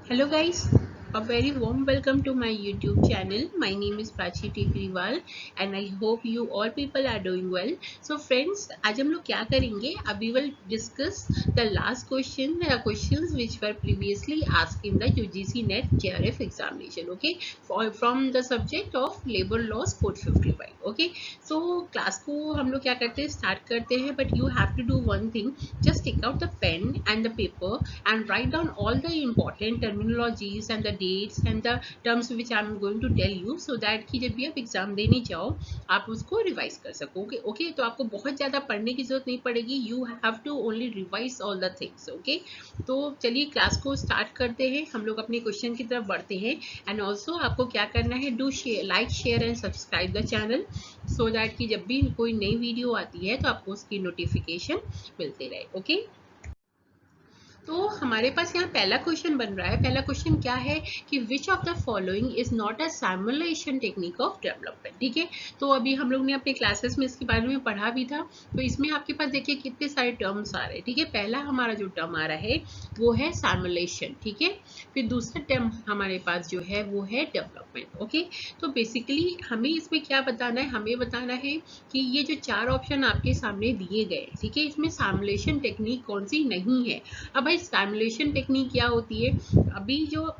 Hello guys, a very warm welcome to my YouTube channel. My name is Prachi Tikriwal and I hope you all people are doing well. So friends, आज हम लोग क्या करेंगे? We will discuss the last questions which were previously asked in the UGC NET JRF examination. Okay, from the subject of labor laws code 55. Okay, so class को हम लोग क्या करते हैं? Start करते हैं. But you have to do one thing. Just take out the pen and the paper and write down all the important terminologies and the dates and the terms which I am going to tell you so that कि जब भी आप exam देने जाओ आप उसको revise कर सकोगे. ओके, तो आपको बहुत ज़्यादा पढ़ने की जरूरत नहीं पड़ेगी. You have to only revise all the things. Okay, तो चलिए क्लास को स्टार्ट करते हैं. हम लोग अपने क्वेश्चन की तरफ बढ़ते हैं. एंड ऑल्सो आपको क्या करना है, do share, like, share and subscribe the channel so that कि जब भी कोई नई वीडियो आती है तो आपको उसकी नोटिफिकेशन मिलते रहे. ओके, तो हमारे पास यहाँ पहला क्वेश्चन बन रहा है. पहला क्वेश्चन क्या है कि विच of the following is not a simulation technique of development. ठीक है, तो अभी हम लोग ने अपने क्लासेस में इसके बारे में पढ़ा भी था. तो इसमें आपके पास देखिए कितने सारे टर्म्स आ रहे हैं. ठीक है, पहला हमारा जो टर्म आ रहा है वो है सिमुलेशन. ठीक है, फिर दूसरा टर्म हमारे पास जो है वो है डेवलपमेंट. ओके, तो बेसिकली हमें इसमें क्या बताना है, हमें बताना है कि ये जो चार ऑप्शन आपके सामने दिए गए, ठीक है, इसमें सिमुलेशन टेक्निक कौन सी नहीं है. अब भाई सिमुलेशन टेक्निक क्या होती है, अभी जो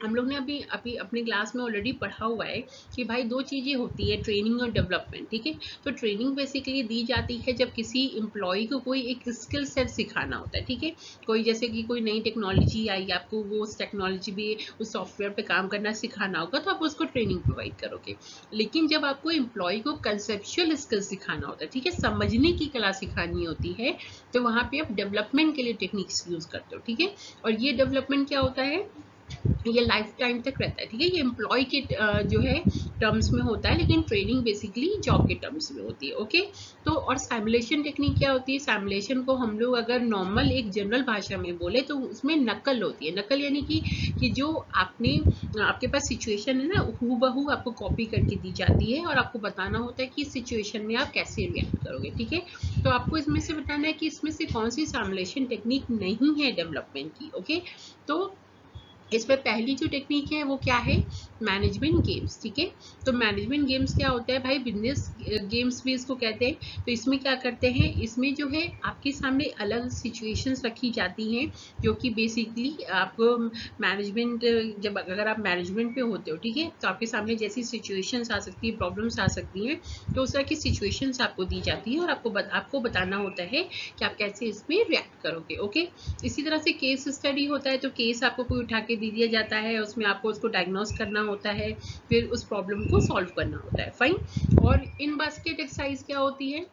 हम लोग ने अभी अभी अपने क्लास में ऑलरेडी पढ़ा हुआ है कि भाई दो चीज़ें होती है, ट्रेनिंग और डेवलपमेंट. ठीक है, तो ट्रेनिंग बेसिकली दी जाती है जब किसी एम्प्लॉय को कोई एक स्किल सेट सिखाना होता है. ठीक है, कोई जैसे कि कोई नई टेक्नोलॉजी आई, आपको वो उस टेक्नोलॉजी भी उस सॉफ्टवेयर पे काम करना सिखाना होगा तो आप उसको ट्रेनिंग प्रोवाइड करोगे. लेकिन जब आपको एम्प्लॉय को कंसेप्चुअल स्किल सिखाना होता है, ठीक है, समझने की कला सिखानी होती है, तो वहाँ पे आप डेवलपमेंट के लिए टेक्निक्स यूज करते हो. ठीक है, और ये डेवलपमेंट क्या होता है, ये लाइफ टाइम तक रहता है. ठीक है, ये एम्प्लॉय के जो है टर्म्स में होता है, लेकिन ट्रेनिंग बेसिकली जॉब के टर्म्स में होती है. ओके, तो और सिमुलेशन टेक्निक क्या होती है, सिमुलेशन को हम लोग अगर नॉर्मल एक जनरल भाषा में बोले तो उसमें नकल होती है. नकल यानी कि जो आपने आपके पास सिचुएशन है ना, हूबहू आपको कॉपी करके दी जाती है और आपको बताना होता है कि इस सिचुएशन में आप कैसे रिएक्ट करोगे. ठीक है, तो आपको इसमें से बताना है कि इसमें से कौन सी सिमुलेशन टेक्निक नहीं है डेवलपमेंट की. ओके, तो इसमें पहली जो टेक्निक है वो क्या है, मैनेजमेंट गेम्स. ठीक है, तो मैनेजमेंट गेम्स क्या होता है भाई, बिजनेस गेम्स भी इसको कहते हैं. तो इसमें क्या करते हैं, इसमें जो है आपके सामने अलग सिचुएशंस रखी जाती हैं जो कि बेसिकली आपको मैनेजमेंट, जब अगर आप मैनेजमेंट पे होते हो, ठीक है, तो आपके सामने जैसी सिचुएशंस आ सकती है, प्रॉब्लम्स आ सकती हैं, तो उस तरह की सिचुएशंस आपको दी जाती है और आपको बताना होता है कि आप कैसे इसमें रिएक्ट करोगे. ओके, इसी तरह से केस स्टडी होता है. तो केस आपको कोई उठा के दे दिया जाता है, उसमें आपको उसको डायग्नोस करना होता है, फिर उस प्रॉब्लम को सॉल्व करना होता है. फाइन. और इन बास्केट एक्सरसाइज क्या होती है,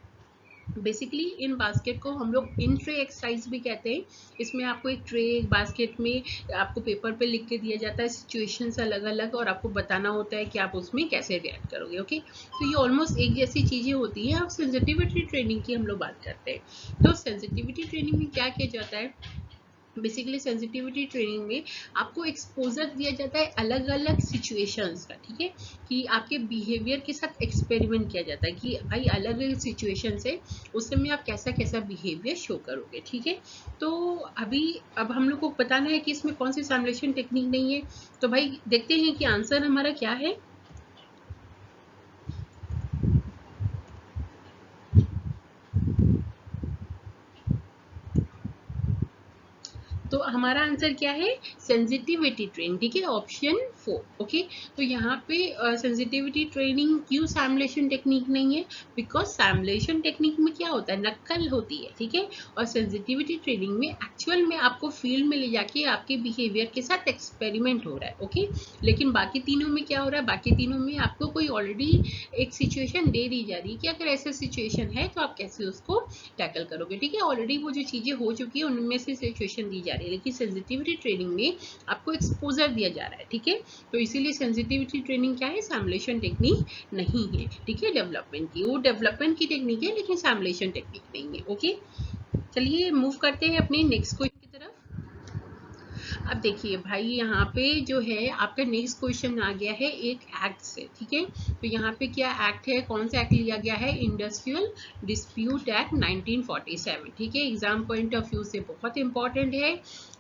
बेसिकली इन बास्केट को हम लोग इन ट्रे एक्सरसाइज भी कहते हैं. इसमें आपको एक ट्रे, एक बास्केट में आपको पेपर पे लिख के दिया जाता है सिचुएशंस अलग अलग और आपको बताना होता है कि आप उसमें कैसे रिएक्ट करोगे. ओके, तो ये ऑलमोस्ट एक जैसी चीज़ें होती हैं. अब सेंसिटिविटी ट्रेनिंग की हम लोग बात करते हैं. तो सेंसिटिविटी ट्रेनिंग में क्या किया जाता है, बेसिकली सेंसिटिविटी ट्रेनिंग में आपको एक्सपोजर दिया जाता है अलग अलग सिचुएशंस का. ठीक है, कि आपके बिहेवियर के साथ एक्सपेरिमेंट किया जाता है कि भाई अलग अलग सिचुएशन है उस समय आप कैसा कैसा बिहेवियर शो करोगे. ठीक है, तो अब हम लोग को बताना है कि इसमें कौन सी सिमुलेशन टेक्निक नहीं है. तो भाई देखते हैं कि आंसर हमारा क्या है. तो हमारा आंसर क्या है, सेंसिटिविटी ट्रेनिंग. ठीक है, ऑप्शन 4. ओके, तो यहाँ पे सेंसिटिविटी ट्रेनिंग क्यों सिमुलेशन टेक्निक नहीं है, बिकॉज सिमुलेशन टेक्निक में क्या होता है, नकल होती है. ठीक है, और सेंसिटिविटी ट्रेनिंग में एक्चुअल में आपको फील्ड में ले जाके आपके बिहेवियर के साथ एक्सपेरिमेंट हो रहा है. ओके, लेकिन बाकी तीनों में क्या हो रहा है, बाकी तीनों में आपको कोई ऑलरेडी एक सिचुएशन दे दी जा रही है कि अगर ऐसा सिचुएशन है तो आप कैसे उसको टैकल करोगे. ठीक है, ऑलरेडी वो जो चीज़ें हो चुकी है उनमें से सिचुएशन दी जा रही है, लेकिन सेंसिटिविटी ट्रेनिंग में आपको एक्सपोजर दिया जा रहा है. ठीक है, तो इसीलिए सेंसिटिविटी ट्रेनिंग क्या है, सिमुलेशन टेक्निक नहीं है. ठीक है, डेवलपमेंट की, वो डेवलपमेंट की टेक्निक है लेकिन सिमुलेशन टेक्निक नहीं है. ओके, चलिए मूव करते हैं अपने नेक्स्ट क्वेश्चन की तरफ. अब देखिए भाई यहाँ पे जो है आपका नेक्स्ट क्वेश्चन आ गया है एक एक्ट से. ठीक है, तो यहाँ पे क्या एक्ट है, कौन सा एक्ट लिया गया है, इंडस्ट्रियल डिस्प्यूट एक्ट 1947. ठीक है, एग्जाम पॉइंट ऑफ व्यू से बहुत इंपॉर्टेंट है.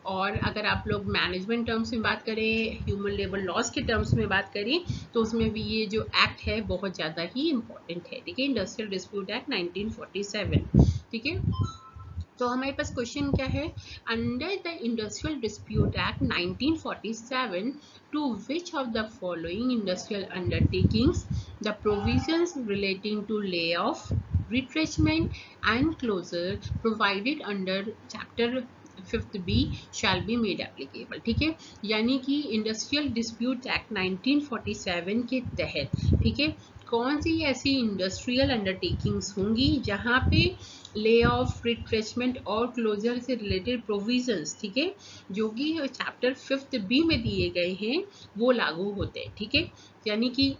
और अगर आप लोग मैनेजमेंट टर्म्स में बात करें, ह्यूमन लेबर लॉस के टर्म्स में बात करें, तो उसमें भी ये जो एक्ट है बहुत ज़्यादा ही इम्पोर्टेंट है, ठीक है, इंडस्ट्रियल डिस्प्यूट एक्ट 1947, ठीक है। तो हमारे पास क्वेश्चन क्या है, under the Industrial Dispute Act 1947 to which of the following industrial undertakings the provisions relating to lay off, retrenchment and closure provided under chapter 5th B shall be made applicable, ठीक है। यानी कि industrial Dispute Act 1947 के तहत, ठीक है, कौन सी ऐसी इंडस्ट्रियल अंडरटेकिंग्स होंगी जहां पे ले ऑफ, रिट्रेचमेंट और क्लोजर से रिलेटेड प्रोविजंस, ठीक है, जो कि चैप्टर 5th B में दिए गए हैं वो लागू होते हैं, ठीक है। यानी कि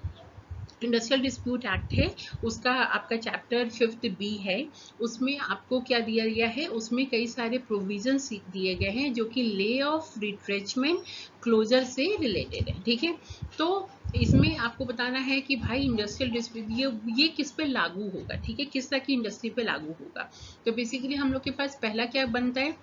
इंडस्ट्रियल डिस्प्यूट एक्ट है, उसका आपका चैप्टर 5th B है, उसमें आपको क्या दिया गया है, उसमें कई सारे प्रोविजंस दिए गए हैं जो कि ले ऑफ, रिट्रेचमेंट, क्लोजर से रिलेटेड है, ठीक है। तो इसमें आपको बताना है कि भाई इंडस्ट्रियल डिस्प्यूट ये किस पे लागू होगा, ठीक है, किस तरह की इंडस्ट्री पे लागू होगा। तो बेसिकली हम लोग के पास पहला क्या बनता है,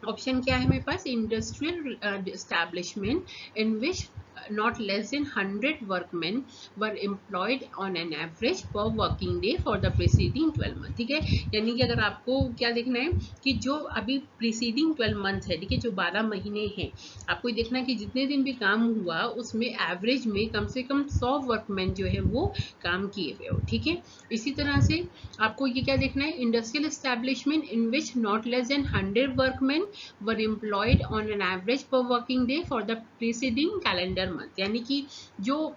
ऑप्शन क्या है मेरे पास, industrial establishment in which not less than 100 workmen were employed on an average per working day for the preceding 12 months, ठीक है। यानी कि अगर आपको क्या देखना है कि जो अभी preceding 12 months है, ठीक है, जो 12 महीने हैं, आपको देखना है कि जितने दिन भी काम हुआ उसमें एवरेज में कम से कम 100 वर्कमैन जो है वो काम किए हुए हो, ठीक है। इसी तरह से आपको ये क्या देखना है, industrial establishment in which not less than 100 workman were employed on an average per working day for the preceding calendar month, यानी कि जो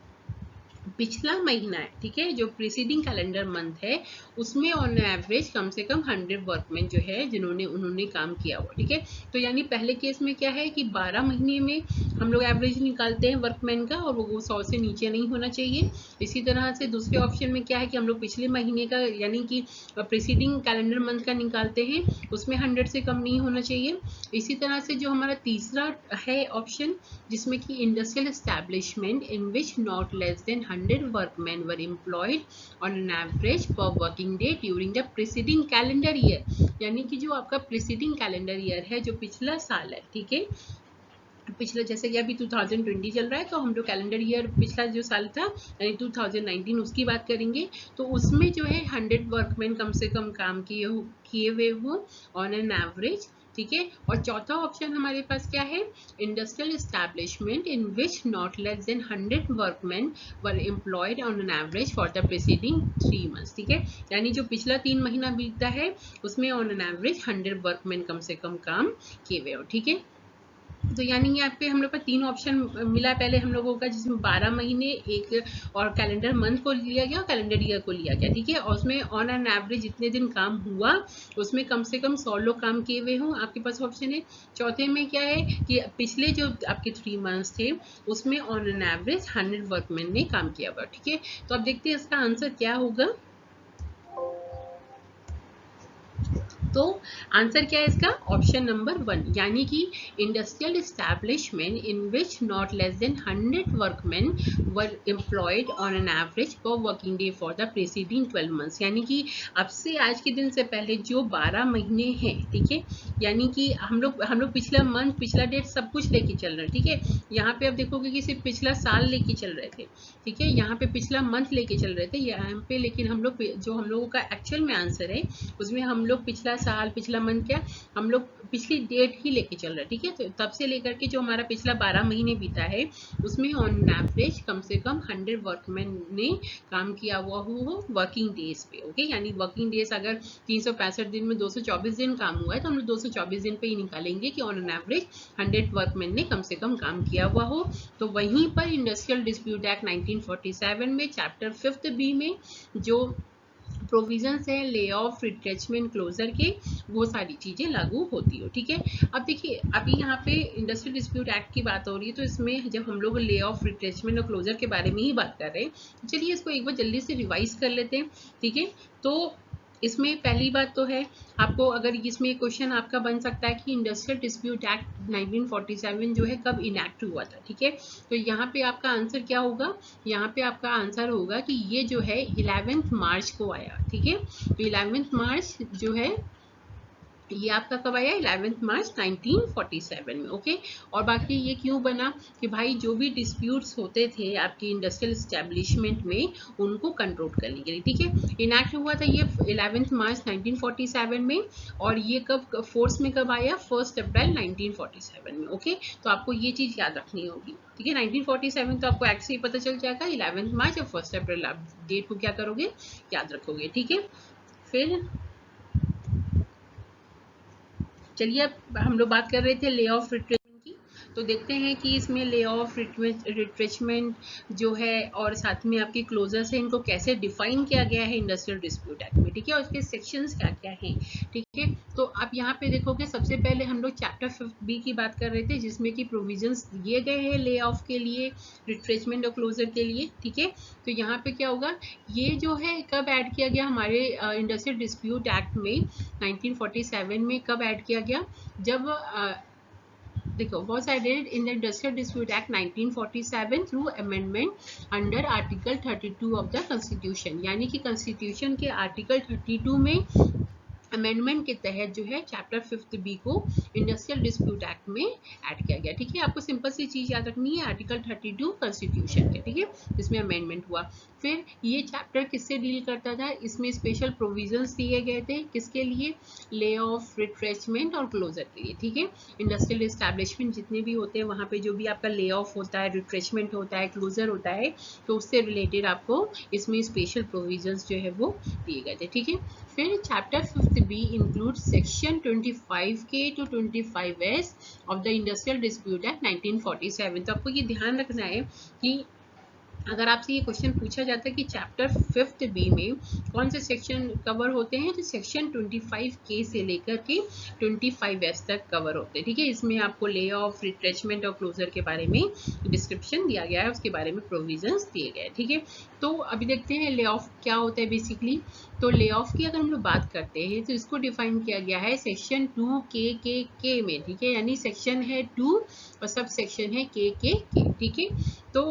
पिछला महीना है, ठीक है, जो प्रीसीडिंग कैलेंडर मंथ है उसमें ऑन एवरेज कम से कम 100 वर्कमैन जो है उन्होंने काम किया हुआ, ठीक है। तो यानी पहले केस में क्या है कि 12 महीने में हम लोग एवरेज निकालते हैं वर्कमैन का, और वो 100 से नीचे नहीं होना चाहिए। इसी तरह से दूसरे ऑप्शन में क्या है कि हम लोग पिछले महीने का यानी कि प्रीसीडिंग कैलेंडर मंथ का निकालते हैं, उसमें 100 से कम नहीं होना चाहिए। इसी तरह से जो हमारा तीसरा है ऑप्शन, जिसमें कि industrial establishment in which not less than 100 workmen were employed on an average per working day during the preceding calendar year, यानी कि जो आपका preceding calendar year है, जो पिछला साल है, ठीक है, पिछला जैसे कि अभी 2020 चल रहा है तो हम लोग कैलेंडर ईयर पिछला जो साल था यानी 2019 उसकी बात करेंगे, तो उसमें जो है 100 वर्कमैन कम से कम काम किए हुए हो ऑन एन एवरेज, ठीक है। और चौथा ऑप्शन हमारे पास क्या है, industrial establishment in which not less than 100 workman were employed on an average for the preceding 3 months, ठीक है। यानी जो पिछला 3 महीना बीतता है उसमें ऑन एन एवरेज 100 वर्कमैन कम से कम काम किए हुए हो, ठीक है। तो यानी यहाँ पे हम लोग को 3 ऑप्शन मिला पहले हम लोगों का, जिसमें 12 महीने एक और कैलेंडर मंथ को लिया गया और कैलेंडर ईयर को लिया गया, ठीक है। और उसमें ऑन एन एवरेज जितने दिन काम हुआ उसमें कम से कम 100 लोग काम किए हुए हों, आपके पास ऑप्शन है। चौथे में क्या है कि पिछले जो आपके 3 मंथ्स थे उसमें ऑन एन एवरेज 100 वर्कमैन ने काम किया हुआ, ठीक है। तो अब देखते हैं इसका आंसर क्या होगा। तो आंसर क्या है इसका, ऑप्शन नंबर 1, यानी कि industrial establishment in which not less than 100 workman were employed on an average per working day for the preceding 12 months, यानी कि अब से आज के दिन से पहले जो 12 महीने हैं, ठीक है, यानी कि हम लोग पिछला मंथ, पिछला डेट सब कुछ लेके चल रहे हैं, ठीक है। यहाँ पे आप देखोगे कि सिर्फ पिछला साल लेके चल रहे थे, ठीक है, यहाँ पे पिछला मंथ लेके चल रहे थे यहाँ पे, लेकिन हम लोगों का एक्चुअल में आंसर है उसमें हम लोग पिछला साल, पिछला मंथ क्या, हम लोग पिछली डेट ही लेके चल रहे हैं, ठीक है। तो तब से लेकर के जो हमारा पिछला 12 महीने बीता है उसमें ऑन एवरेज कम से कम 100 वर्कमैन ने काम किया हुआ हो वर्किंग डेज पे, ओके। यानी वर्किंग डेज अगर 365 दिन में 224 दिन काम हुआ है तो हम लोग 224 दिन पे ही निकालेंगे कि ऑन एन एवरेज 100 वर्कमैन ने कम से कम काम किया हुआ हो। तो वहीं पर इंडस्ट्रियल डिस्प्यूट एक्ट 1947 में चैप्टर 5th B में जो प्रोविजंस है ले ऑफ, रिट्रेचमेंट, क्लोजर के, वो सारी चीजें लागू होती हो, ठीक है। अब देखिए अभी यहाँ पे इंडस्ट्रियल डिस्प्यूट एक्ट की बात हो रही है, तो इसमें जब हम लोग ले ऑफ, रिट्रेचमेंट और क्लोजर के बारे में ही बात कर रहे हैं, चलिए इसको एक बार जल्दी से रिवाइज कर लेते हैं, ठीक है। तो इसमें पहली बात तो है आपको, अगर इसमें क्वेश्चन आपका बन सकता है कि इंडस्ट्रियल डिस्प्यूट एक्ट 1947 जो है कब इनैक्ट हुआ था, ठीक है। तो यहाँ पे आपका आंसर क्या होगा, यहाँ पे आपका आंसर होगा कि ये जो है 11 मार्च को आया, ठीक है। तो 11 मार्च जो है ये आपका कब आया 11 मार्च 1947 में। ओके, और बाकी ये क्यों बना कि भाई जो भी डिस्प्यूट्स होते थे आपकी इंडस्ट्रियल इस्टेब्लिशमेंट में उनको कंट्रोल करने के लिए, ठीक है। इनैक्ट हुआ था ये 11 मार्च 1947 में, और ये कब फोर्स में कब आया 1 अप्रैल 1947 में। ओके, तो आपको ये चीज याद रखनी होगी, ठीक है। 1947 तो आपको एक्ट से ही पता चल जाएगा, 11 मार्च और 1 अप्रैल आप डेट को क्या करोगे, याद रखोगे, ठीक है। फिर चलिए, अब हम लोग बात कर रहे थे ले ऑफ रिट्रेचमेंट की, तो देखते हैं कि इसमें ले ऑफ रिट्रेचमेंट जो है और साथ में आपकी क्लोजर्स है, इनको कैसे डिफाइन किया गया है इंडस्ट्रियल डिस्प्यूट एक्ट में, ठीक है, और इसके सेक्शंस क्या क्या हैं, ठीक है। तो आप यहाँ पे देखोगे सबसे पहले हम लोग चैप्टर 5B की बात कर रहे थे, जिसमें कि प्रोविजंस दिए गए हैं ले ऑफ के लिए, रिट्रेचमेंट और क्लोजर के लिए, ठीक है। तो यहाँ पे क्या होगा, ये जो है कब ऐड किया गया हमारे इंडस्ट्रियल डिस्प्यूट एक्ट में 1947 में, कब ऐड किया गया, जब देखो was added in the Industrial Dispute Act 1947 through amendment under Article 32 of the Constitution, यानी कि Constitution के आर्टिकल 32 में अमेंडमेंट के तहत जो है चैप्टर 5B को इंडस्ट्रियल डिस्प्यूट एक्ट में ऐड किया गया, ठीक है। आपको सिंपल सी चीज याद रखनी है, आर्टिकल 32 कॉन्स्टिट्यूशन के, ठीक है, जिसमें अमेंडमेंट हुआ। फिर ये चैप्टर किससे डील करता था, इसमें स्पेशल प्रोविजंस दिए गए थे, किसके लिए, ले ऑफ रिट्रेचमेंट और क्लोजर के लिए, ठीक है। इंडस्ट्रियल एस्टैब्लिशमेंट जितने भी होते हैं वहाँ पे जो भी आपका ले ऑफ होता है, रिट्रेचमेंट होता है, क्लोजर होता है, तो उससे रिलेटेड आपको इसमें स्पेशल प्रोविजंस जो है वो दिए गए थे, ठीक है। फिर chapter 5B includes section 25K to 25S of the Industrial Dispute Act 1947। तो आपको ये ध्यान रखना है कि अगर आपसे ये क्वेश्चन पूछा जाता है कि चैप्टर 5B में कौन से सेक्शन कवर होते हैं, तो सेक्शन 25K से लेकर के 25S तक कवर होते हैं, ठीक है। इसमें आपको ले ऑफ, रिट्रेचमेंट और क्लोजर के बारे में डिस्क्रिप्शन दिया गया है, उसके बारे में प्रोविजंस दिए गए हैं, ठीक है। तो अभी देखते हैं ले ऑफ क्या होता है बेसिकली। तो ले ऑफ की अगर हम लोग बात करते हैं तो इसको डिफाइन किया गया है सेक्शन 2K में, ठीक है, यानी सेक्शन है 2 और सब सेक्शन है K, ठीक है। तो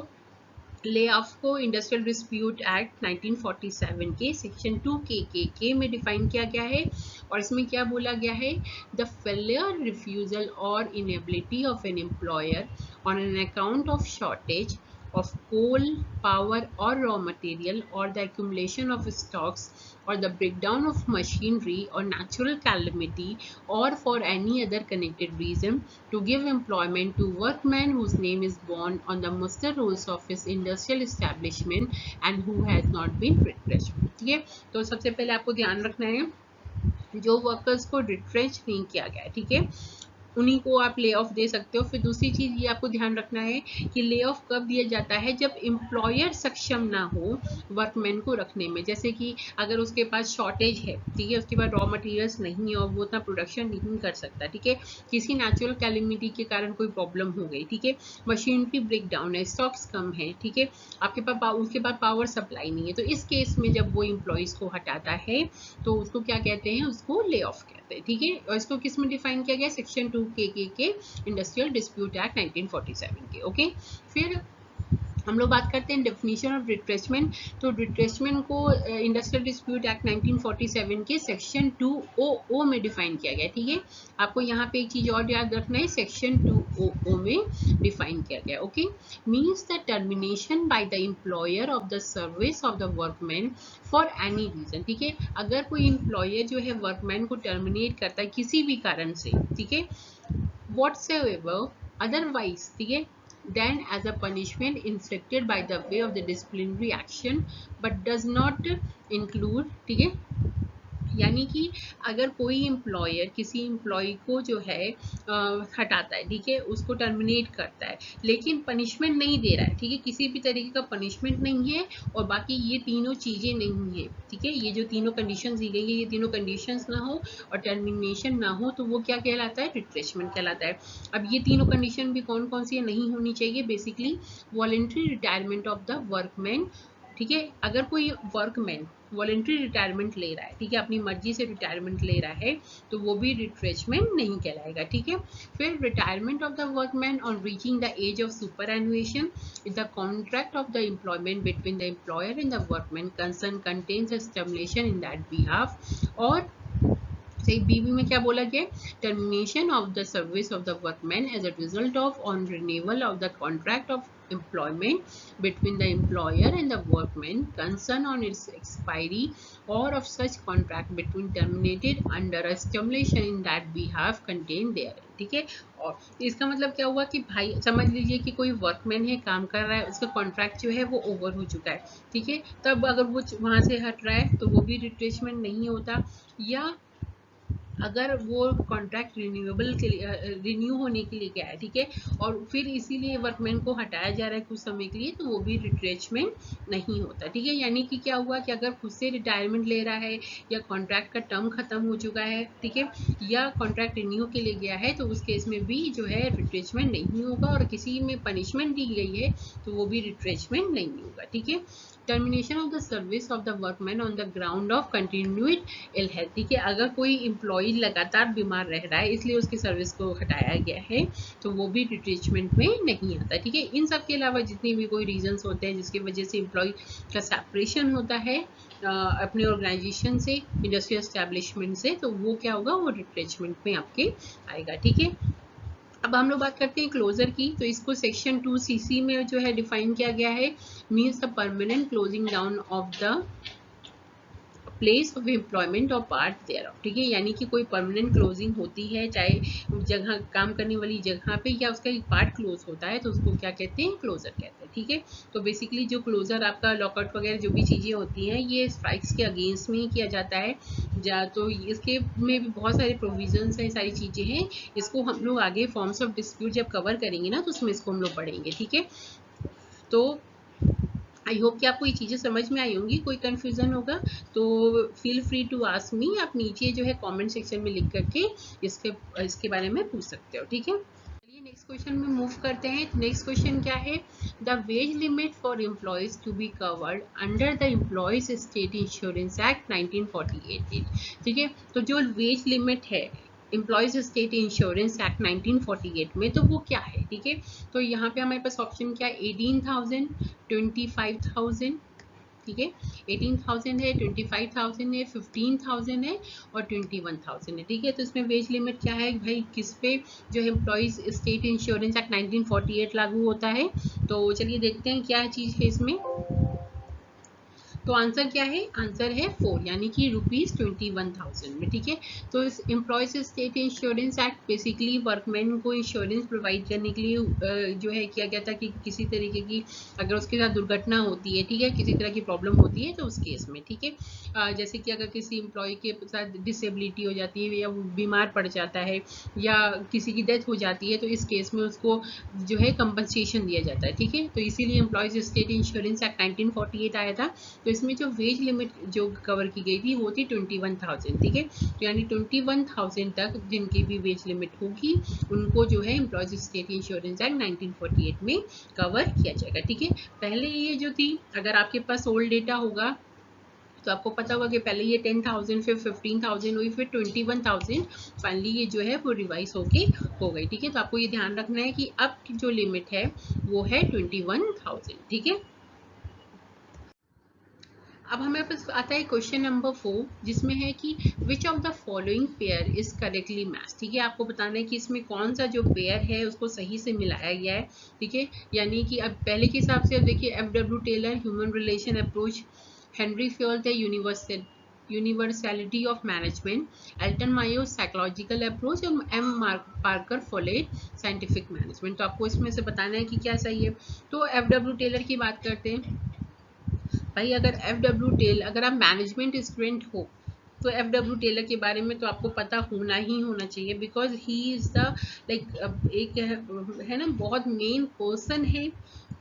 ले ऑफ को इंडस्ट्रियल डिस्प्यूट एक्ट 1947 के सेक्शन 2K में डिफाइन किया गया है, और इसमें क्या बोला गया है, द फेलियर, रिफ्यूजल और inability of an employer on an account of shortage of coal, power or raw material, or the accumulation of stocks, or the breakdown of machinery or natural calamity, or for any other connected reason, to give employment to workmen whose name is borne on the muster rolls of his industrial establishment and who has not been retrenched, ठीक है। तो सबसे पहले आपको ध्यान रखना है जो वर्कर्स को रिट्रेंच नहीं किया गया है, ठीक है, उन्हीं को आप ले ऑफ दे सकते हो। फिर दूसरी चीज़ ये आपको ध्यान रखना है कि ले ऑफ कब दिया जाता है, जब एम्प्लॉयर सक्षम ना हो वर्कमैन को रखने में, जैसे कि अगर उसके पास शॉर्टेज है, ठीक है, उसके पास रॉ मटेरियल्स नहीं है और वो उतना प्रोडक्शन नहीं कर सकता, ठीक है, किसी नेचुरल कैलेमिटी के कारण कोई प्रॉब्लम हो गई, ठीक है, मशीनरी ब्रेक डाउन है, स्टॉक्स कम है, ठीक है, आपके पास उसके पास पावर सप्लाई नहीं है, तो इस केस में जब वो एम्प्लॉयज़ को हटाता है तो उसको क्या कहते हैं, उसको ले ऑफ कहते हैं, ठीक है। और इसको किस में डिफाइन किया गया, सेक्शन 2K के इंडस्ट्रियल डिस्प्यूट एक्ट 1947 के, ओके। फिर हम लोग बात करते हैं डेफिनेशन ऑफ रिट्रेचमेंट। तो रिट्रेचमेंट को इंडस्ट्रियल डिस्प्यूट एक्ट 1947 के सेक्शन 2OO में डिफाइन किया गया, ठीक है। आपको यहाँ पे एक चीज और याद रखना है, सेक्शन 2OO में डिफाइन किया गया, okay. Means the termination by the employer of the service of the workman for any reason, ठीक है। अगर कोई एम्प्लॉयर जो है वर्कमैन को टर्मिनेट करता है किसी भी कारण से, ठीक है, whatsoever otherwise, ठीक है, then as a punishment inflicted by the way of the disciplinary action but does not include, ठीक है, यानी कि अगर कोई एम्प्लॉयर किसी एम्प्लॉय को जो है हटाता है, ठीक है, उसको टर्मिनेट करता है, लेकिन पनिशमेंट नहीं दे रहा है, ठीक है, किसी भी तरीके का पनिशमेंट नहीं है, और बाकी ये तीनों चीज़ें नहीं है, ठीक है, ये जो तीनों कंडीशंस दी गई है, ये तीनों कंडीशंस ना हो और टर्मिनेशन ना हो, तो वो क्या कहलाता है, रिट्रेचमेंट कहलाता है। अब ये तीनों कंडीशन भी कौन कौन सी नहीं होनी चाहिए, basically voluntary retirement of the workman, ठीक है। अगर कोई वर्कमैन वॉलंटरी रिटायरमेंट ले रहा है, ठीक है, अपनी मर्जी से रिटायरमेंट ले रहा है, तो वो भी रिट्रेचमेंट नहीं कहलाएगा, ठीक है। फिर retirement of the workman on reaching the age of superannuation is the contract of the employment between the employer and the workman concern contains stimulation in that behalf, और सही। बीवी में क्या बोला गया? Termination of the service of the workman as a result of on renewal of the contract of employment between the employer and the workman concerned on its expiry or of such contract between terminated under a stipulation in that behalf contained there। ठीक है। और इसका मतलब क्या हुआ कि भाई समझ लीजिए कि कोई वर्कमैन है, काम कर रहा है, उसका कॉन्ट्रैक्ट जो है वो ओवर हो चुका है, ठीक है। तब अगर वो वहां से हट रहा है तो वो भी रिट्रेसमेंट नहीं होता, या अगर वो कॉन्ट्रैक्ट रिन्यूएबल के लिए रिन्यू होने के लिए गया है, ठीक है, और फिर इसीलिए वर्कमैन को हटाया जा रहा है कुछ समय के लिए, तो वो भी रिट्रेचमेंट नहीं होता, ठीक है। यानी कि क्या हुआ कि अगर खुद से रिटायरमेंट ले रहा है या कॉन्ट्रैक्ट का टर्म खत्म हो चुका है, ठीक है, या कॉन्ट्रैक्ट रिन्यू के लिए गया है, तो उस केस में भी जो है रिट्रेचमेंट नहीं होगा, और किसी में पनिशमेंट दी गई है तो वो भी रिट्रेचमेंट नहीं होगा, ठीक है। Termination of the service of the workman on the ground of continued ill health, ठीक है। अगर कोई एम्प्लॉय लगातार बीमार रह रहा है इसलिए उसकी सर्विस को हटाया गया है, तो वो भी रिट्रेचमेंट में नहीं आता, ठीक है। इन सब के अलावा जितनी भी कोई रीजंस होते हैं जिसकी वजह से एम्प्लॉय का सेपरेशन होता है अपने ऑर्गेनाइजेशन से, इंडस्ट्रियल एस्टेब्लिशमेंट से, तो वो क्या होगा, वो रिट्रेचमेंट में आपके आएगा, ठीक है। अब हम लोग बात करते हैं क्लोजर की। तो इसको सेक्शन 2cc में जो है डिफाइन किया गया है, means the permanent closing down of the place of employment और पार्ट देयर, ठीक है। यानी कि कोई परमानेंट क्लोजिंग होती है, चाहे जगह काम करने वाली जगह पे या उसका एक पार्ट क्लोज होता है, तो उसको क्या कहते हैं, क्लोजर कहते हैं, ठीक है। तो बेसिकली जो क्लोजर आपका लॉकआउट वगैरह जो भी चीज़ें होती हैं ये स्ट्राइक्स के अगेंस्ट में ही किया जाता है, तो इसके में भी बहुत सारे प्रोविजंस है, सारी चीज़ें हैं। इसको हम लोग आगे फॉर्म्स ऑफ डिस्प्यूट जब कवर करेंगे ना, तो उसमें इसको हम लोग पढ़ेंगे, ठीक है। तो आई होप कि आपको ये चीज़ें समझ में आई होंगी। कोई कंफ्यूजन होगा तो feel free to ask me, आप नीचे जो है कमेंट सेक्शन में लिख करके इसके बारे में पूछ सकते हो, ठीक है। चलिए नेक्स्ट क्वेश्चन में मूव करते हैं। नेक्स्ट क्वेश्चन क्या है, the wage limit for employees to be covered under the Employees State Insurance Act 1948, ठीक है। तो जो वेज लिमिट है एम्प्लॉयज स्टेट इंश्योरेंस एक्ट 1948 में, तो वो क्या है, ठीक है। तो यहाँ पे हमारे पास ऑप्शन क्या है, 18,000, 25,000, ठीक है। 18,000 है, 25,000 है, 15,000 है और 21,000 है, ठीक है। तो इसमें वेज लिमिट क्या है भाई, किस पे जो एम्प्लॉयज स्टेट इंश्योरेंस एक्ट 1948 लागू होता है। तो चलिए देखते हैं क्या चीज़ है इसमें। तो आंसर क्या है, आंसर है 4, यानी कि ₹21,000 में, ठीक है। तो इस employees State Insurance act basically workman को इंश्योरेंस प्रोवाइड करने के लिए जो है किया गया था कि किसी तरीके की अगर उसके साथ दुर्घटना होती है, ठीक है, किसी तरह की प्रॉब्लम होती है, तो उस केस में, ठीक है, जैसे कि अगर किसी एम्प्लॉय के साथ डिसेबिलिटी हो जाती है या वो बीमार पड़ जाता है या किसी की डेथ हो जाती है, तो इस केस में उसको जो है कंपनसेशन दिया जाता है, ठीक है। तो इसीलिए एम्प्लॉयज स्टेट इंश्योरेंस एक्ट 1948 आया था। तो इसमें जो वेज लिमिट जो कवर की गई थी वो थी 21,000, ठीक है। तो यानी 21,000 तक जिनकी भी वेज लिमिट होगी उनको जो है एम्प्लॉयज स्टेट इंश्योरेंस एक्ट 1948 में कवर किया जाएगा, ठीक है। पहले ये जो थी, अगर आपके पास ओल्ड डेटा होगा तो आपको पता होगा कि पहले ये 10,000, फिर 15,000 हुई, फिर 21,000, फाइनली ये जो है वो रिवाइज होके हो गई, ठीक है। तो आपको ये ध्यान रखना है कि अब की जो लिमिट है वो है 21,000, ठीक है। अब हमारे पास आता है क्वेश्चन नंबर 4, जिसमें है कि विच of the following pair is correctly match, ठीक है। आपको बताना है कि इसमें कौन सा जो पेयर है उसको सही से मिलाया गया है, ठीक है। यानी कि अब पहले के हिसाब से अब देखिए, FW Taylor human relation approach, Henri Fayol थे universality of management, Elton Mayo psychological approach और पार्कर फोलेट साइंटिफिक मैनेजमेंट। तो आपको इसमें से बताना है कि क्या सही है। तो FW टेलर की बात करते हैं भाई। अगर FW टेलर, अगर आप मैनेजमेंट स्टूडेंट हो तो FW टेलर के बारे में तो आपको पता होना ही होना चाहिए, because he is the like एक है ना, बहुत मेन पर्सन है,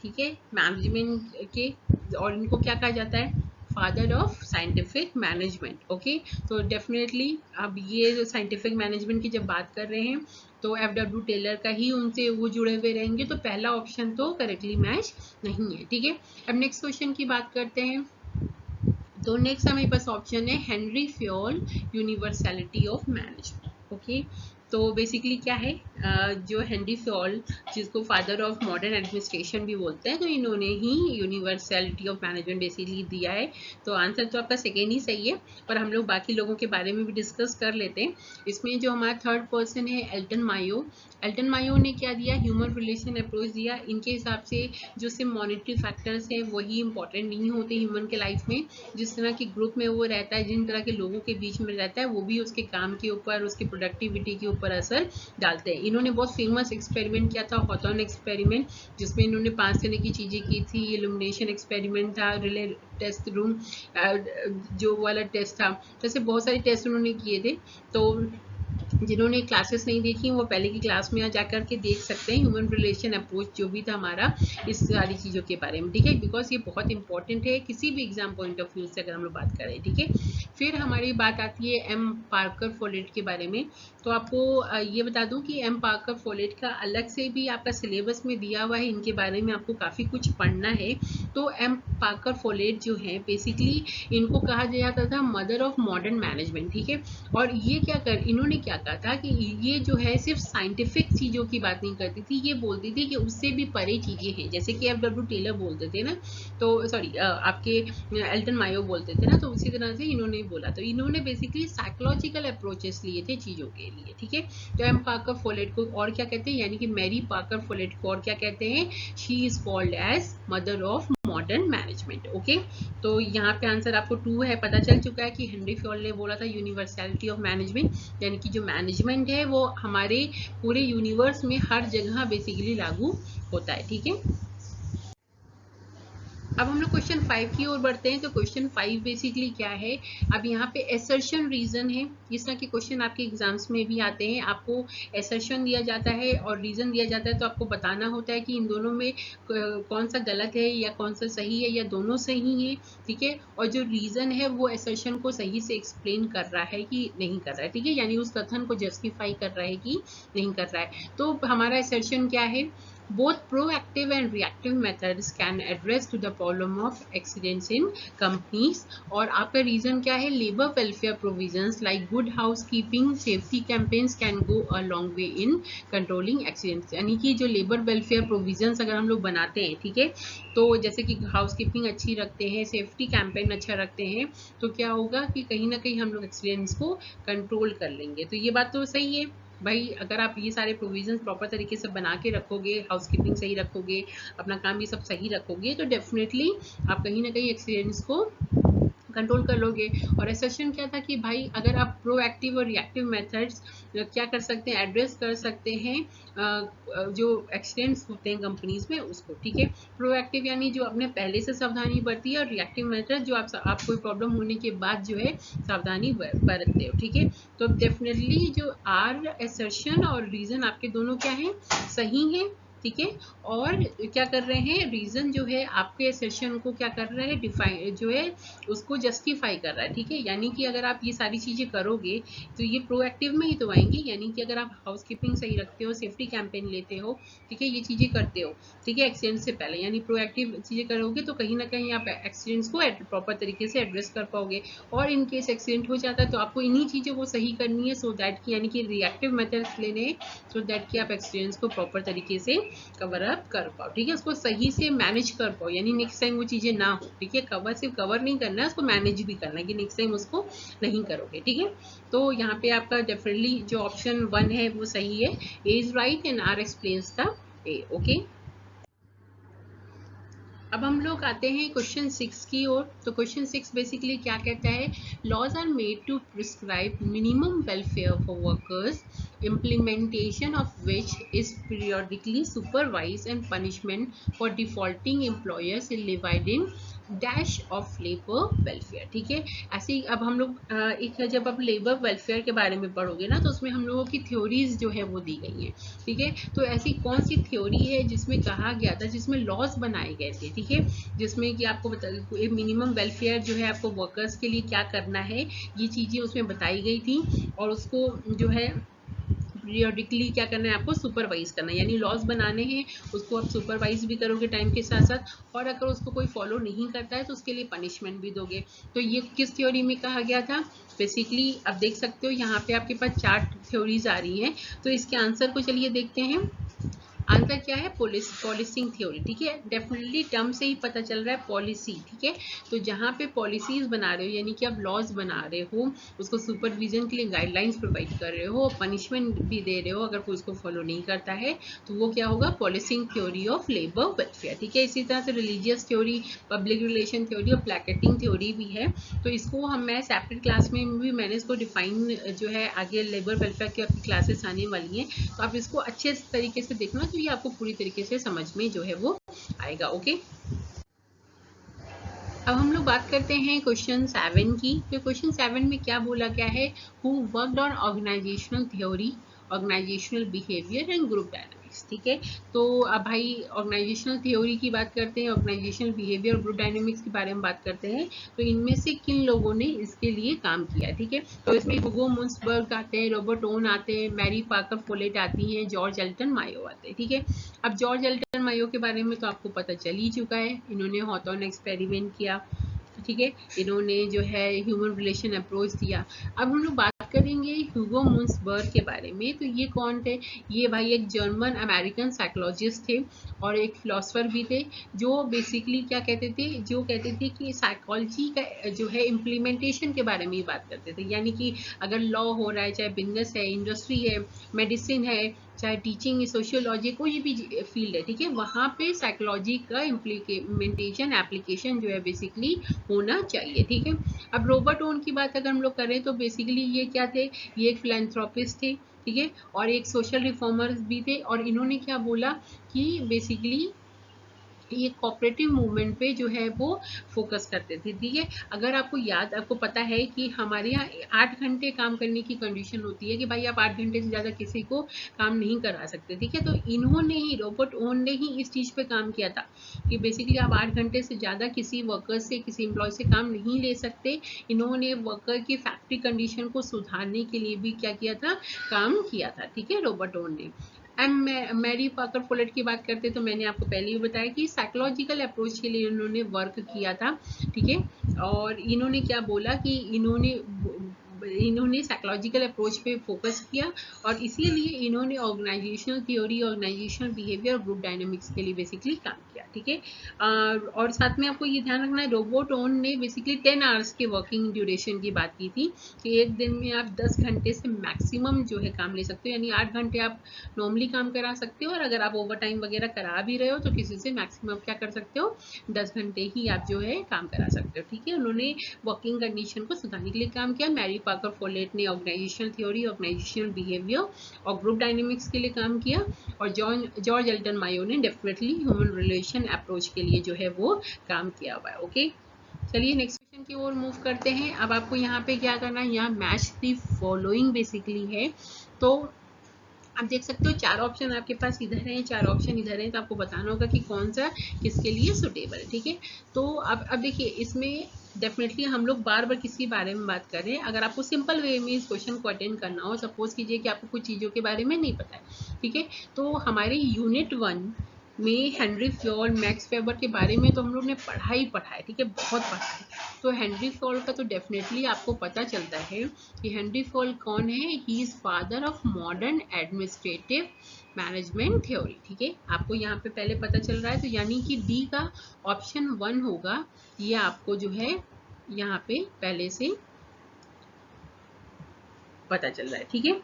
ठीक है, मैनेजमेंट के। और इनको क्या कहा जाता है, father of scientific management, okay. तो डेफिनेटली अब ये साइंटिफिक मैनेजमेंट की जब बात कर रहे हैं तो FW टेलर का ही उनसे वो जुड़े हुए रहेंगे, तो पहला ऑप्शन तो करेक्टली मैच नहीं है, ठीक है। अब नेक्स्ट क्वेश्चन की बात करते हैं। तो नेक्स्ट हमारे पास ऑप्शन है Henry Fayol universality of management, okay. तो बेसिकली क्या है, जो हेनरी फॉल, जिसको फादर ऑफ मॉडर्न एडमिनिस्ट्रेशन भी बोलते हैं, तो इन्होंने ही यूनिवर्सलिटी ऑफ मैनेजमेंट बेसिकली दिया है। तो आंसर तो आपका सेकेंड ही सही है, पर हम लोग बाकी लोगों के बारे में भी डिस्कस कर लेते हैं। इसमें जो हमारा थर्ड पर्सन है एल्टन मायो, एल्टन मायो ने क्या दिया, ह्यूमन रिलेशन अप्रोच दिया। इनके हिसाब से जो सिर्फ मॉनिटरी फैक्टर्स हैं वही इंपॉर्टेंट नहीं होते ह्यूमन के लाइफ में, जिस तरह के ग्रुप में वो रहता है, जिन तरह के लोगों के बीच में रहता है, वो भी उसके काम के ऊपर, उसकी प्रोडक्टिविटी के ऊपर असर डालते हैं। इन्होंने बहुत फेमस एक्सपेरिमेंट किया था, हॉथॉर्न एक्सपेरिमेंट, जिसमें इन्होंने 5 तरह की चीज़ें की थी। इल्यूमिनेशन एक्सपेरिमेंट था, रिले टेस्ट रूम जो वाला टेस्ट था, जैसे बहुत सारे टेस्ट उन्होंने किए थे। तो जिन्होंने क्लासेस नहीं देखी वो पहले की क्लास में जा कर के देख सकते हैं ह्यूमन रिलेशन अप्रोच जो भी था हमारा इस सारी चीज़ों के बारे में, ठीक है, बिकॉज ये बहुत इंपॉर्टेंट है किसी भी एग्जाम पॉइंट ऑफ व्यू से अगर हम लोग बात करें, ठीक है। फिर हमारी बात आती है एम पार्कर फोलेट के बारे में। तो आपको ये बता दूं कि एम पार्कर फोलेट का अलग से भी आपका सिलेबस में दिया हुआ है, इनके बारे में आपको काफ़ी कुछ पढ़ना है। तो एम पार्कर फोलेट जो है बेसिकली इनको कहा जाता था मदर ऑफ मॉडर्न मैनेजमेंट, ठीक है। और ये इन्होंने क्या कहा था कि ये जो है सिर्फ साइंटिफिक चीज़ों की बात नहीं करती थी, ये बोलती थी कि उससे भी परे चीज़ें हैं, जैसे कि F.W. टेलर बोलते थे ना, तो सॉरी आपके एल्टन मायो बोलते थे ना, तो उसी तरह से इन्होंने बोला। तो इन्होंने बेसिकली साइकोलॉजिकल अप्रोचेस लिए थे चीज़ों के लिए, ठीक है। तो एम पार्कर फोलेट को और क्या कहते हैं, यानी कि मैरी पार्कर फोलेट को और क्या कहते हैं, she is called as mother of modern management, okay. तो यहाँ पे आंसर आपको 2 है, पता चल चुका है कि हेनरी फॉल ने बोला था यूनिवर्सलिटी ऑफ मैनेजमेंट, यानी कि जो मैनेजमेंट है वो हमारे पूरे यूनिवर्स में हर जगह बेसिकली लागू होता है, ठीक है। अब हम लोग क्वेश्चन 5 की ओर बढ़ते हैं। तो क्वेश्चन 5 बेसिकली क्या है, अब यहाँ पे एसर्शन रीजन है, इस तरह के क्वेश्चन आपके एग्जाम्स में भी आते हैं। आपको एसर्शन दिया जाता है और रीजन दिया जाता है, तो आपको बताना होता है कि इन दोनों में कौन सा गलत है या कौन सा सही है या दोनों सही है, ठीक है। और जो रीजन है वो एसर्शन को सही से एक्सप्लेन कर रहा है कि नहीं कर रहा है, ठीक है, यानी उस कथन को जस्टिफाई कर रहा है कि नहीं कर रहा है। तो हमारा एसर्शन क्या है, both proactive and reactive methods can address to the problem of accidents in companies। और आपका रीजन क्या है, labour welfare provisions like good housekeeping safety campaigns can go a long way in controlling accidents. यानी कि जो labour welfare provisions अगर हम लोग बनाते हैं, ठीक है, तो जैसे कि हाउसकीपिंग अच्छी रखते हैं, सेफ्टी कैंपेन अच्छा रखते हैं, तो क्या होगा कि कहीं ना कहीं हम लोग एक्सीडेंट्स को कंट्रोल कर लेंगे। तो ये बात तो सही है भाई, अगर आप ये सारे प्रोविजंस प्रॉपर तरीके से बना के रखोगे, हाउसकीपिंग सही रखोगे, अपना काम भी सब सही रखोगे, तो डेफिनेटली आप कहीं ना कहीं एक्सीडेंट्स को कंट्रोल कर लोगे। और एसर्शन क्या था कि भाई अगर आप प्रोएक्टिव और रिएक्टिव मेथड्स क्या कर सकते हैं, एड्रेस कर सकते हैं जो एक्सीडेंट्स होते हैं कंपनीज में उसको, ठीक है। प्रोएक्टिव यानी जो आपने पहले से सावधानी बरती है, और रिएक्टिव मेथड जो आप कोई प्रॉब्लम होने के बाद जो है सावधानी बरतते हो, ठीक है। तो डेफिनेटली जो आर एसर्शन और रीजन आपके दोनों क्या है, सही है, ठीक है। और क्या कर रहे हैं, रीजन जो है आपके सेशन को क्या कर रहा है, डिफाइन जो है उसको जस्टिफाई कर रहा है, ठीक है। यानी कि अगर आप ये सारी चीजें करोगे तो ये प्रोएक्टिव में ही तो आएंगी, यानी कि अगर आप हाउसकीपिंग सही रखते हो, सेफ्टी कैंपेन लेते हो, ठीक है, ये चीजें करते हो, ठीक है, एक्सीडेंट से पहले, यानी प्रोएक्टिव चीजें करोगे तो कहीं ना कहीं आप एक्सीडेंट्स को प्रॉपर तरीके से एड्रेस कर पाओगे। और इन केस एक्सीडेंट हो जाता है तो आपको इन्हीं चीजों को सही करनी है, सो दैट की यानी कि रिएक्टिव मेथड्स लेने, सो दैट कि आप एक्सीडेंट्स को प्रॉपर तरीके से कवर अप कर पाओ, ठीक है, उसको सही से मैनेज कर पाओ, यानी नेक्स्ट टाइम वो चीजें ना हो, ठीक है। कवर सिर्फ कवर नहीं करना है, उसको मैनेज भी करना है कि नेक्स्ट टाइम उसको नहीं करोगे, ठीक है। तो यहाँ पे आपका डेफिनेटली जो ऑप्शन 1 है वो सही है, A is right and R explains the A, okay. अब हम लोग आते हैं क्वेश्चन 6 की ओर। तो क्वेश्चन 6 बेसिकली क्या कहता है, laws are made to prescribe minimum welfare for workers, implementation of which is periodically supervised and punishment for defaulting employers is levied in dash of labour welfare, ठीक है। ऐसे ही अब हम लोग एक जब आप लेबर वेलफेयर के बारे में पढ़ोगे ना, तो उसमें हम लोगों की थ्योरीज जो है वो दी गई हैं, ठीक है। तो ऐसी कौन सी थ्योरी है जिसमें कहा गया था, जिसमें लॉज बनाए गए थे, ठीक है, जिसमें कि आपको मिनिमम वेलफेयर जो है आपको वर्कर्स के लिए क्या करना है, ये चीजें उसमें बताई गई थी, और उसको जो है पीरियडिकली क्या करना है, आपको सुपरवाइज करना है, यानी लॉज बनाने हैं, उसको आप सुपरवाइज भी करोगे टाइम के साथ साथ, और अगर उसको कोई फॉलो नहीं करता है तो उसके लिए पनिशमेंट भी दोगे। तो ये किस थ्योरी में कहा गया था? बेसिकली अब देख सकते हो यहाँ पे आपके पास 4 थ्योरीज आ रही हैं, तो इसके आंसर को चलिए देखते हैं। आंसर क्या है? पॉलिसिंग थ्योरी, ठीक है। डेफिनेटली टर्म से ही पता चल रहा है पॉलिसी, ठीक है। तो जहाँ पे पॉलिसीज बना रहे हो, यानी कि आप लॉज बना रहे हो, उसको सुपरविजन के लिए गाइडलाइंस प्रोवाइड कर रहे हो, पनिशमेंट भी दे रहे हो अगर कोई उसको फॉलो नहीं करता है, तो वो क्या होगा? Policing theory of labour welfare, ठीक है। इसी तरह से religious theory, public relation theory और प्लैकेटिंग थ्योरी भी है। तो इसको मैं सेपरेट क्लास में भी मैंने इसको डिफाइन जो है, आगे लेबर वेलफेयर की आपकी क्लासेस आने वाली हैं, तो आप इसको अच्छे तरीके से देखना, तो ये आपको पूरी तरीके से समझ में जो है वो आएगा। ओके, अब हम लोग बात करते हैं क्वेश्चन 7 की। तो क्वेश्चन 7 में क्या बोला गया है? Who worked on organisational theory, organisational behaviour and group dynamics, ठीक है। तो अब भाई ऑर्गेनाइजेशनल थ्योरी की बात करते हैं, ऑर्गेनाइजेशनल बिहेवियर और ग्रुप डायनामिक्स के बारे में बात करते हैं। तो इनमें से किन लोगों ने इसके लिए काम किया, ठीक है। तो इसमें हुगो मुन्सबर्ग आते हैं, रॉबर्ट ओवन आते हैं, मैरी पार्कर फोलेट आती हैं, जॉर्ज एल्टन मायो आते हैं, ठीक है। अब जॉर्ज एल्टन मायो के बारे में तो आपको पता चल ही चुका है, इन्होंने हॉथॉर्न एक्सपेरिमेंट किया, ठीक है। इन्होंने जो है ह्यूमन रिलेशन अप्रोच दिया। अब हम लोग बात करेंगे ह्यूगो मुन्सबर्ग के बारे में। तो ये कौन थे? ये भाई एक जर्मन अमेरिकन साइकोलॉजिस्ट थे और एक फिलोसफर भी थे, जो बेसिकली क्या कहते थे, जो कहते थे कि साइकोलॉजी का जो है इम्प्लीमेंटेशन के बारे में ही बात करते थे। यानी कि अगर लॉ हो रहा है, चाहे बिजनेस है, इंडस्ट्री है, मेडिसिन है, चाहे टीचिंग, सोशियोलॉजी, कोई भी फील्ड है, ठीक है, वहाँ पे साइकोलॉजी का इम्प्लीमेंटेशन, एप्लीकेशन जो है बेसिकली होना चाहिए, ठीक है। अब रॉबर्ट ओवन की बात अगर हम लोग करें तो बेसिकली ये क्या थे? ये एक फिलैंथ्रोपिस्ट थे, ठीक है, और एक सोशल रिफॉर्मर्स भी थे, और इन्होंने क्या बोला कि बेसिकली ये कोऑपरेटिव मूवमेंट पे जो है वो फोकस करते थे, ठीक है। अगर आपको पता है कि हमारे यहाँ 8 घंटे काम करने की कंडीशन होती है कि भाई आप 8 घंटे से ज़्यादा किसी को काम नहीं करा सकते, ठीक है। तो इन्होंने ही, रॉबर्ट ओवन ने ही इस चीज़ पे काम किया था कि बेसिकली आप 8 घंटे से ज़्यादा किसी वर्कर से, किसी एम्प्लॉय से काम नहीं ले सकते। इन्होंने वर्कर की फैक्ट्री कंडीशन को सुधारने के लिए भी क्या किया था? काम किया था, ठीक है, रॉबर्ट ओवन ने। मैरी पाकर फोलेट की बात करते तो मैंने आपको पहले ही बताया कि साइकोलॉजिकल अप्रोच के लिए इन्होंने वर्क किया था, ठीक है। और इन्होंने क्या बोला कि इन्होंने साइकोलॉजिकल अप्रोच पे फोकस किया, और इसीलिए इन्होंने ऑर्गेनाइजेशनल थ्योरी, ऑर्गेनाइजेशनल बिहेवियर और ग्रुप डायनामिक्स के लिए बेसिकली काम किया, ठीक है। और साथ में आपको ये ध्यान रखना है, रॉबर्ट ओवन ने बेसिकली 10 आवर्स के वर्किंग ड्यूरेशन की बात की थी कि एक दिन में आप 10 घंटे से मैक्सिमम जो है काम ले सकते हो, यानी 8 घंटे आप नॉर्मली काम करा सकते हो, और अगर आप ओवर टाइम वगैरह करा भी रहे हो तो किसी से मैक्सिमम क्या कर सकते हो? 10 घंटे ही आप जो है काम करा सकते हो, ठीक है। उन्होंने वर्किंग कंडीशन को सुधारने के लिए काम किया। मैरी पाकर फोलेट ने ऑर्गेनाइजेशनल थ्योरी, ऑर्गेनाइजेशनल बिहेवियर और ग्रुप डायनेमिक्स के लिए काम किया, और जॉर्ज एल्टन मायो ने डेफिनेटली ह्यूमन रिलेशन अप्रोच के लिए जो है वो काम किया हुआ है। ओके, चलिए नेक्स्ट क्वेश्चन की ओर मूव करते हैं। अब आपको यहाँ पे क्या करना है? यहाँ मैच द फॉलोइंग बेसिकली है। तो आप देख सकते हो 4 ऑप्शन आपके पास इधर हैं, 4 ऑप्शन इधर हैं, तो आपको बताना होगा कि कौन सा किसके लिए सुटेबल है, ठीक है। तो अब देखिए, इसमें डेफिनेटली हम लोग बार बार किसी बारे में बात कर रहे हैं। अगर आपको सिंपल वे में इस क्वेश्चन को अटेंड करना हो, सपोज कीजिए कि आपको कुछ चीज़ों के बारे में नहीं पता है, ठीक है, तो हमारे यूनिट 1 में हेनरी फ्योल, मैक्स वेबर के बारे में तो हम लोग ने पढ़ा ही पढ़ा है, ठीक है, बहुत पढ़ा है। तो हेनरी फ्योल का तो डेफिनेटली आपको पता चलता है कि हेनरी फ्योल कौन है? He is father of modern administrative management theory, ठीक है। आपको यहाँ पे पहले पता चल रहा है, तो यानी कि डी का ऑप्शन 1 होगा, ये आपको जो है यहाँ पे पहले से पता चल रहा है, ठीक है।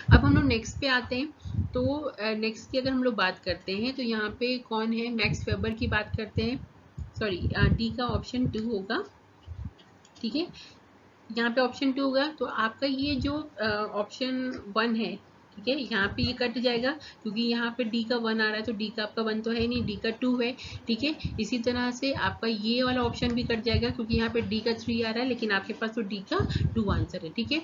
अब हम लोग नेक्स्ट पे आते हैं। तो नेक्स्ट की अगर हम लोग बात करते हैं तो यहाँ पे कौन है? मैक्स वेबर की बात करते हैं। सॉरी, डी का ऑप्शन 2 होगा, ठीक है। यहाँ पे ऑप्शन 2 होगा, तो आपका ये जो ऑप्शन 1 है, ठीक है, यहाँ पे ये कट जाएगा क्योंकि यहाँ पे डी का 1 आ रहा है, तो डी का आपका 1 तो है नहीं, डी का 2 है। ठीक है, इसी तरह से आपका ये वाला ऑप्शन भी कट जाएगा क्योंकि यहाँ पे डी का 3 आ रहा है, लेकिन आपके पास तो डी का 2 आंसर है। ठीक है,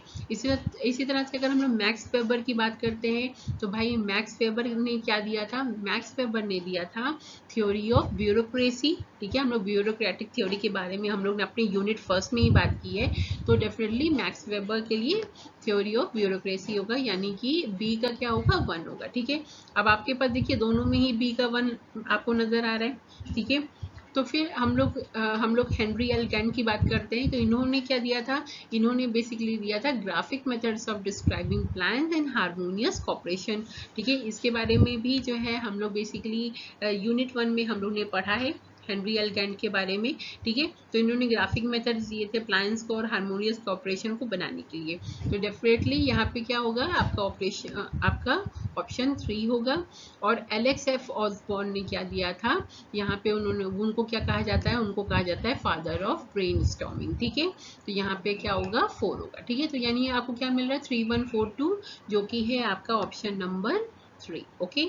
इसी तरह से अगर हम लोग मैक्स वेबर की बात करते हैं तो भाई मैक्स वेबर ने क्या दिया था, मैक्स वेबर ने दिया था थ्योरी ऑफ ब्यूरोक्रेसी। ठीक है, हम लोग ब्यूरोक्रेटिक थ्योरी के बारे में हम लोग ने अपने यूनिट फर्स्ट में ही बात की है, तो डेफिनेटली मैक्स वेबर के लिए थ्योरी ऑफ ब्यूरोक्रेसी होगा, यानी कि बी का क्या होगा, 1 होगा। ठीक है, अब आपके पास देखिए दोनों में ही बी का 1 आपको नजर आ रहा है। ठीक है, तो फिर हम लोग हेनरी एल गैंट की बात करते हैं, तो इन्होंने क्या दिया था, इन्होंने बेसिकली दिया था graphic methods of describing plans and harmonious cooperation. ठीक है, इसके बारे में भी जो है हम लोग बेसिकली यूनिट 1 में हम लोग ने पढ़ा है हेनरी एल गैंट के बारे में। ठीक है, तो इन्होंने ग्राफिक मेथड्स दिए थे प्लान्स को और हार्मोनियस कॉपरेशन को बनाने के लिए। तो डेफिनेटली यहाँ पे क्या होगा, आपका ऑप्शन 3 होगा। और एलेक्स एफ ऑसबॉर्न ने क्या दिया था, यहाँ पे उनको क्या कहा जाता है, उनको कहा जाता है फादर ऑफ ब्रेनस्टॉर्मिंग। ठीक है, तो यहाँ पे क्या होगा, 4 होगा। ठीक है, तो यानी आपको क्या मिल रहा है, 3142, जो कि है आपका ऑप्शन नंबर 3। ओके,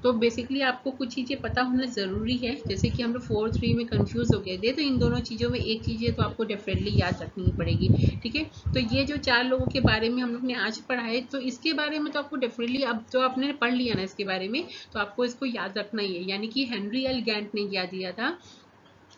तो बेसिकली आपको कुछ चीजें पता होना जरूरी है, जैसे कि हम लोग 4 3 में कंफ्यूज हो गए थे, तो इन दोनों चीजों में एक चीज है तो आपको डेफिनेटली याद रखनी पड़ेगी। ठीक है, तो ये जो 4 लोगों के बारे में हम लोग ने आज पढ़ा है, तो इसके बारे में तो आपको डेफिनेटली, अब तो आपने पढ़ लिया ना इसके बारे में, तो आपको इसको याद रखना ही है। यानी कि हेनरी एल गैंट ने क्या दिया था,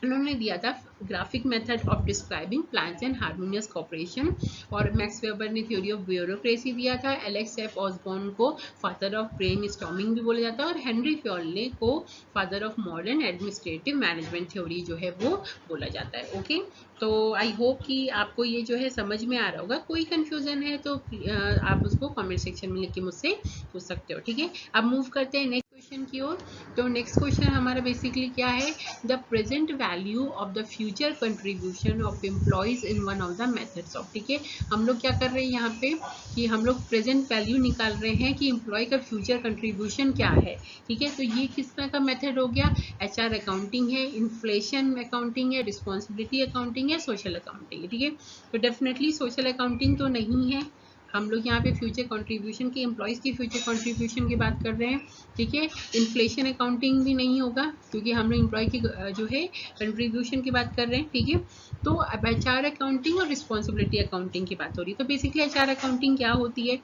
उन्होंने दिया था graphic method of describing plans and harmonious cooperation, और मैक्स वेबर ने थ्योरी ऑफ ब्यूरोक्रेसी दिया था। एलेक्स एफ ऑसबॉर्न को फादर ऑफ ब्रेन स्टॉर्मिंग भी बोला जाता है, और हेनरी फ्योल्ने को father of modern administrative management theory जो है वो बोला जाता है। ओके, तो आई होप कि आपको ये जो है समझ में आ रहा होगा। कोई कंफ्यूजन है तो आप उसको कमेंट सेक्शन में लिख के मुझसे पूछ सकते हो। ठीक है, अब मूव करते हैं नेक्स्ट क्वेश्चन की ओर। तो नेक्स्ट क्वेश्चन हमारा बेसिकली क्या है, the present value of the future contribution of employees in one of the methods of. ठीक है, हम लोग क्या कर रहे हैं यहाँ पे कि हम लोग प्रेजेंट वैल्यू निकाल रहे हैं कि एम्प्लॉय का फ्यूचर कंट्रीब्यूशन क्या है। ठीक है, तो ये किस तरह का मेथड हो गया, एचआर अकाउंटिंग है, इन्फ्लेशन अकाउंटिंग है, रिस्पॉन्सिबिलिटी अकाउंटिंग है, सोशल अकाउंटिंग है। ठीक है, तो डेफिनेटली सोशल अकाउंटिंग तो नहीं है, हम लोग यहाँ पे फ्यूचर कंट्रीब्यूशन की, एम्प्लॉयज़ की फ्यूचर कंट्रीब्यूशन की बात कर रहे हैं। ठीक है, इन्फ्लेशन अकाउंटिंग भी नहीं होगा क्योंकि हम लोग एम्प्लॉय की जो है कंट्रीब्यूशन की बात कर रहे हैं। ठीक है, तो अब एचआर अकाउंटिंग और रिस्पॉन्सिबिलिटी अकाउंटिंग की बात हो रही है। तो बेसिकली एचआर अकाउंटिंग क्या होती है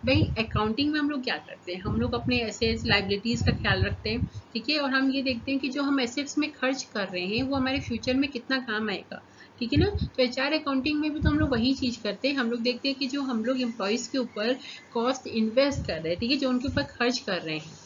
भाई, अकाउंटिंग में हम लोग क्या करते हैं, हम लोग अपने एसेट्स लाइबिलिटीज़ का ख्याल रखते हैं। ठीक है, और हम ये देखते हैं कि जो हम एसेट्स में खर्च कर रहे हैं वो हमारे फ्यूचर में कितना काम आएगा। ठीक है ना, तो एचआर अकाउंटिंग में भी तो हम लोग वही चीज़ करते हैं, हम लोग देखते हैं कि जो हम लोग एम्प्लॉयज़ के ऊपर कॉस्ट इन्वेस्ट कर रहे हैं, ठीक है, जो उनके ऊपर खर्च कर रहे हैं,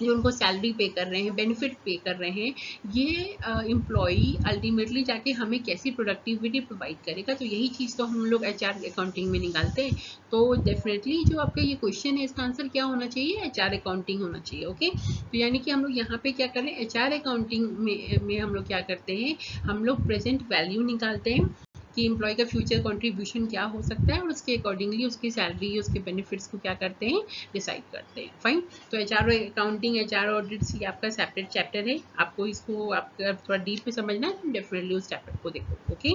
जो उनको सैलरी पे कर रहे हैं, बेनिफिट पे कर रहे हैं, ये एम्प्लॉई अल्टीमेटली जाके हमें कैसी प्रोडक्टिविटी प्रोवाइड करेगा, तो यही चीज़ तो हम लोग एचआर अकाउंटिंग में निकालते हैं। तो डेफिनेटली जो आपका ये क्वेश्चन है इसका आंसर क्या होना चाहिए, एचआर अकाउंटिंग होना चाहिए। ओके, तो यानी कि हम लोग यहाँ पे क्या कर रहे हैं, एचआर अकाउंटिंग में हम लोग क्या करते हैं, हम लोग प्रेजेंट वैल्यू निकालते हैं कि एम्प्लॉय का फ्यूचर कंट्रीब्यूशन क्या हो सकता है, और उसके अकॉर्डिंगली उसकी सैलरी, उसके बेनिफिट्स को क्या करते हैं, डिसाइड करते हैं। फाइन, तो एचआर अकाउंटिंग, एचआर ऑडिट्स ये आपका सेपरेट चैप्टर है, आपको इसको आपका थोड़ा डीप में समझना है तो डेफिनेटली उस चैप्टर को देखो। ओके,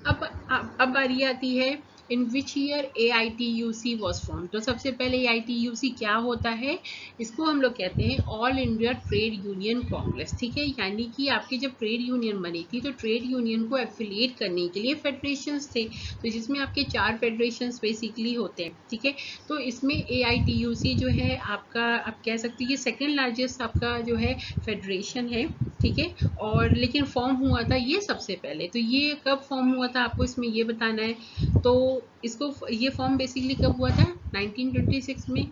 अब बारी आती है in which year AITUC was form. तो सबसे पहले AITUC क्या होता है, इसको हम लोग कहते हैं all India trade union Congress. ठीक है, यानी कि आपकी जब ट्रेड यूनियन बनी थी तो ट्रेड यूनियन को एफिलिएट करने के लिए फेडरेशंस थे, तो जिसमें आपके 4 फेडरेशंस बेसिकली होते हैं। ठीक है, तो इसमें AITUC जो है आपका, आप कह सकते हैं ये सेकेंड लार्जेस्ट आपका जो है फेडरेशन है। ठीक है, और लेकिन फॉर्म हुआ था ये सबसे पहले, तो ये कब फॉर्म हुआ था आपको इसमें ये बताना है। तो इसको, ये फॉर्म बेसिकली कब हुआ था, 1926 में,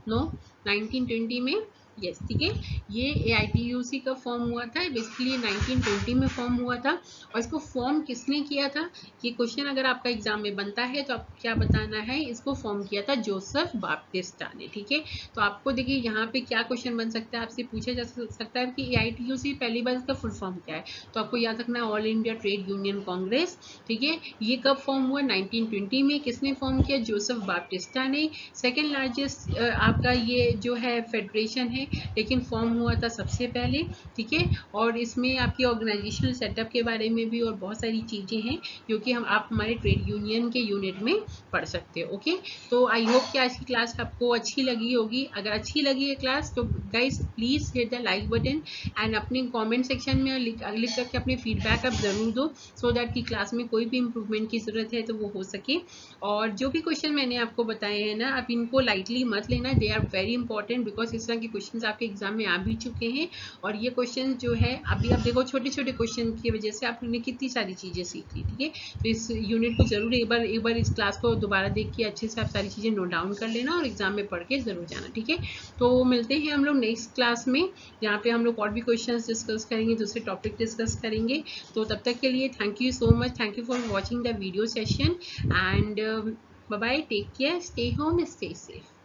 नो 1920 में, यस। ठीक है, ये AITUC का फॉर्म हुआ था, बेसिकली 1920 में फॉर्म हुआ था। और इसको फॉर्म किसने किया था, ये क्वेश्चन अगर आपका एग्जाम में बनता है तो आपको क्या बताना है, इसको फॉर्म किया था जोसेफ बाप्टिस्टा ने। ठीक है, तो आपको देखिए यहाँ पे क्या क्वेश्चन बन सकता है, आपसे पूछा जा सकता है कि AITUC पहली बार इसका फुल फॉर्म क्या है, तो आपको याद रखना है all India trade union Congress. ठीक है, ये कब फॉर्म हुआ, 1920 में, किसने फॉर्म किया, जोसेफ बाप्टिस्टा ने। सेकेंड लार्जेस्ट आपका ये जो है फेडरेशन है लेकिन फॉर्म हुआ था सबसे पहले, ठीक है। और इसमें आपकी ऑर्गेनाइजेशनल सेटअप के बारे में भी और बहुत सारी चीज़ें हैं जो कि आप हमारे ट्रेड यूनियन के यूनिट में पढ़ सकते हो। ओके, तो आई होप कि आज की क्लास आपको अच्छी लगी होगी। अगर अच्छी लगी है क्लास तो guys please hit the like button and अपने कमेंट सेक्शन में लिख करके अपने फीडबैक आप ज़रूर दो, सो दैट कि क्लास में कोई भी इम्प्रूवमेंट की ज़रूरत है तो वो हो सके। और जो भी क्वेश्चन मैंने आपको बताए हैं ना, आप इनको लाइटली मत लेना, they are very important, because इस तरह के क्वेश्चन आपके एग्जाम में आ भी चुके हैं। और ये क्वेश्चन जो है अभी आप देखो, छोटे छोटे क्वेश्चन की वजह से आपने कितनी सारी चीज़ें सीख ली, ठीक है। तो इस यूनिट को जरूर एक बार इस क्लास को दोबारा देख के अच्छे से आप सारी चीज़ें नोट डाउन कर लेना और एग्जाम में पढ़ के ज़रूर जाना, ठीक है। तो मिलते हैं हम लोग नेक्स्ट क्लास में, जहाँ पे हम लोग और भी क्वेश्चन डिस्कस करेंगे, दूसरे टॉपिक डिस्कस करेंगे। तो तब तक के लिए thank you so much, thank you for watching the video session and bye bye, take care, stay home, stay safe.